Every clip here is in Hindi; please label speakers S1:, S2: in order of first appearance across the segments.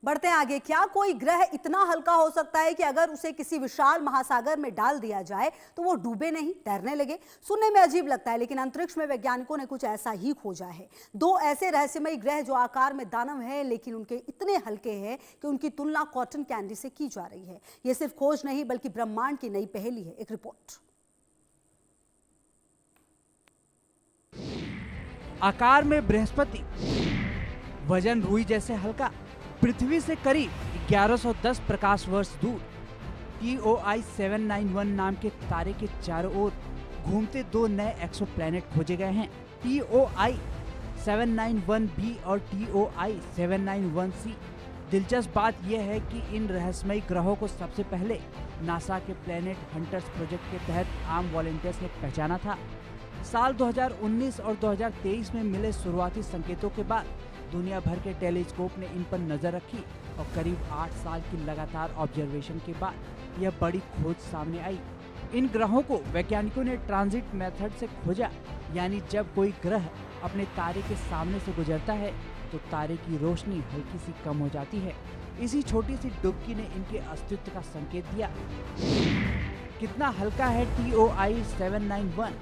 S1: बढ़ते हैं आगे। क्या कोई ग्रह इतना हल्का हो सकता है कि अगर उसे किसी विशाल महासागर में डाल दिया जाए तो वो डूबे नहीं, तैरने लगे? सुनने में अजीब लगता है, लेकिन अंतरिक्ष में वैज्ञानिकों ने कुछ ऐसा ही खोजा है। दो ऐसे रहस्यमयी ग्रह जो आकार में दानव हैं, लेकिन उनके इतने हल्के हैं कि उनकी तुलना कॉटन कैंडी से की जा रही है। ये सिर्फ खोज नहीं बल्कि ब्रह्मांड की नई पहेली है। एक रिपोर्ट।
S2: आकार में बृहस्पति, वजन रुई जैसे हल्का, पृथ्वी से करीब 1110 प्रकाश वर्ष दूर TOI 791 नाम के तारे के चारों ओर घूमते दो नए एक्सोप्लैनेट खोजे गए हैं। TOI 791b और TOI 791c। दिलचस्प बात यह है कि इन रहस्यमयी ग्रहों को सबसे पहले नासा के प्लैनेट हंटर्स प्रोजेक्ट के तहत आम वॉलंटियर्स ने पहचाना था। साल 2019 और 2023 में मिले शुरुआती संकेतों के बाद दुनिया भर के टेलीस्कोप ने इन पर नजर रखी और करीब 8 साल की लगातार ऑब्जर्वेशन के बाद यह बड़ी खोज सामने आई। इन ग्रहों को वैज्ञानिकों ने ट्रांजिट मेथड से खोजा, यानी जब कोई ग्रह अपने तारे के सामने से गुजरता है तो तारे की रोशनी हल्की सी कम हो जाती है। इसी छोटी सी डुबकी ने इनके अस्तित्व का संकेत दिया। कितना हल्का है TOI 791?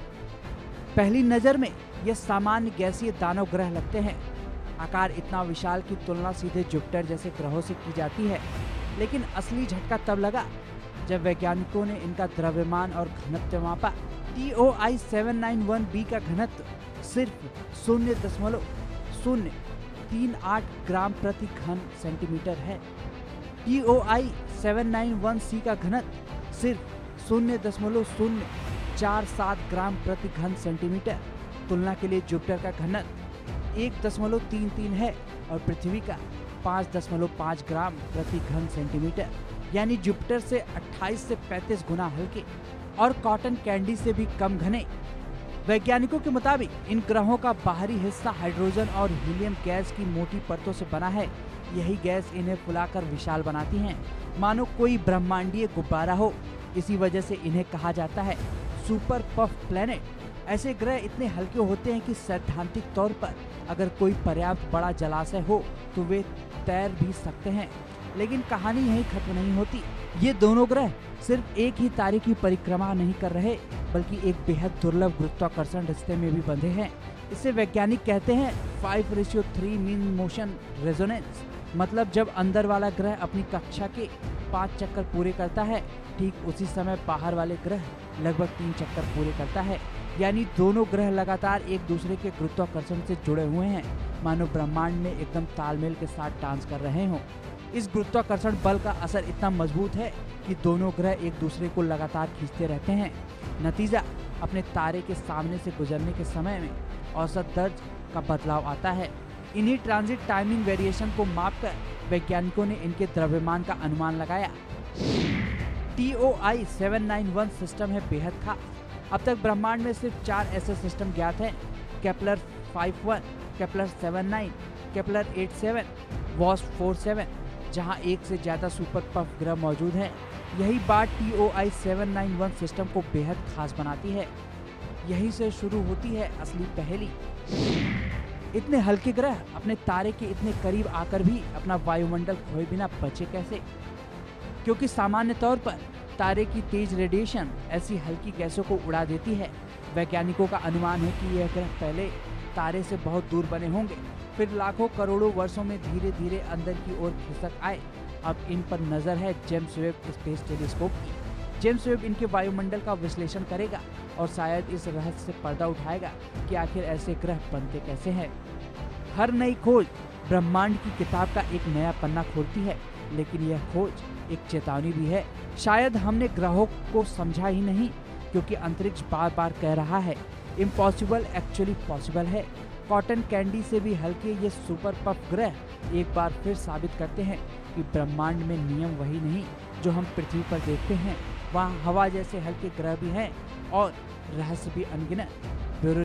S2: पहली नजर में ये सामान्य गैसीय दानव ग्रह लगते हैं। आकार इतना विशाल की तुलना सीधे जुपिटर जैसे ग्रहों से की जाती है, लेकिन असली झटका तब लगा जब वैज्ञानिकों ने इनका द्रव्यमान और घनत्व मापा। TOI 791b का घनत्व सिर्फ 0.038 ग्राम प्रति घन सेंटीमीटर है। TOI 791c का घनत्व सिर्फ 0.047 ग्राम प्रति घन सेंटीमीटर। तुलना के लिए जुपिटर का घनत्व 1.33 है और पृथ्वी का 5.5 ग्राम प्रति घन सेंटीमीटर, यानी जुपिटर से 28 से 35 गुना हल्के और कॉटन कैंडी से भी कम घने। वैज्ञानिकों के मुताबिक इन ग्रहों का बाहरी हिस्सा हाइड्रोजन और हीलियम गैस की मोटी परतों से बना है। यही गैस इन्हें फुलाकर विशाल बनाती हैं, मानो कोई ब्रह्मांडीय गुब्बारा हो। इसी वजह से इन्हें कहा जाता है सुपर पफ प्लैनेट। ऐसे ग्रह इतने हल्के होते हैं कि सैद्धांतिक तौर पर अगर कोई पर्याप्त बड़ा जलाशय हो तो वे तैर भी सकते हैं। लेकिन कहानी यहीं खत्म नहीं होती। ये दोनों ग्रह सिर्फ एक ही तारे की परिक्रमा नहीं कर रहे, बल्कि एक बेहद दुर्लभ गुरुत्वाकर्षण रिश्ते में भी बंधे हैं। इसे वैज्ञानिक कहते हैं 5:3 मीन मोशन रेजोनेंस। मतलब जब अंदर वाला ग्रह अपनी कक्षा के 5 चक्कर पूरे करता है, ठीक उसी समय बाहर वाले ग्रह लगभग 3 चक्कर पूरे करता है। यानी दोनों ग्रह लगातार एक दूसरे के गुरुत्वाकर्षण से जुड़े हुए हैं, मानो ब्रह्मांड में एकदम तालमेल के साथ डांस कर रहे हों। इस गुरुत्वाकर्षण बल का असर इतना मजबूत है कि दोनों ग्रह एक दूसरे को लगातार खींचते रहते हैं। नतीजा, अपने तारे के सामने से गुजरने के समय में औसत दर्ज का बदलाव आता है। इन्हीं ट्रांजिट टाइमिंग वेरिएशन को मापकर वैज्ञानिकों ने इनके द्रव्यमान का अनुमान लगाया। TOI 791 सिस्टम है बेहद खास। अब तक ब्रह्मांड में सिर्फ 4 ऐसे सिस्टम ज्ञात हैं: केपलर 51, केपलर 79, केपलर 87, WASP 47, जहां एक से ज्यादा सुपर पफ ग्रह मौजूद हैं। यही बात TOI 791 सिस्टम को बेहद खास बनाती है। यहीं से शुरू होती है असली पहेली। इतने हल्के ग्रह अपने तारे के इतने करीब आकर भी अपना वायुमंडल खोए बिना बचे कैसे? क्योंकि सामान्य तौर पर तारे की तेज रेडिएशन ऐसी हल्की गैसों को उड़ा देती है। वैज्ञानिकों का अनुमान है कि यह ग्रह पहले तारे से बहुत दूर बने होंगे, फिर लाखों करोड़ों वर्षों में धीरे धीरे अंदर की ओर खिसक आए। अब इन पर नजर है जेम्स वेब स्पेस टेलीस्कोप की। जेम्स वेब इनके वायुमंडल का विश्लेषण करेगा और शायद इस रहस्य से पर्दा उठाएगा कि आखिर ऐसे ग्रह बनते कैसे हैं। हर नई खोज ब्रह्मांड की किताब का एक नया पन्ना खोलती है, लेकिन यह खोज एक चेतावनी भी है। शायद हमने ग्रहों को समझा ही नहीं, क्योंकि अंतरिक्ष बार बार कह रहा है इम्पॉसिबल एक्चुअली पॉसिबल है। कॉटन कैंडी से भी हल्के ये सुपर पफ ग्रह एक बार फिर साबित करते हैं कि ब्रह्मांड में नियम वही नहीं जो हम पृथ्वी पर देखते हैं। वहाँ हवा जैसे हल्के ग्रह भी हैं और रहस्य भी अनगिनत।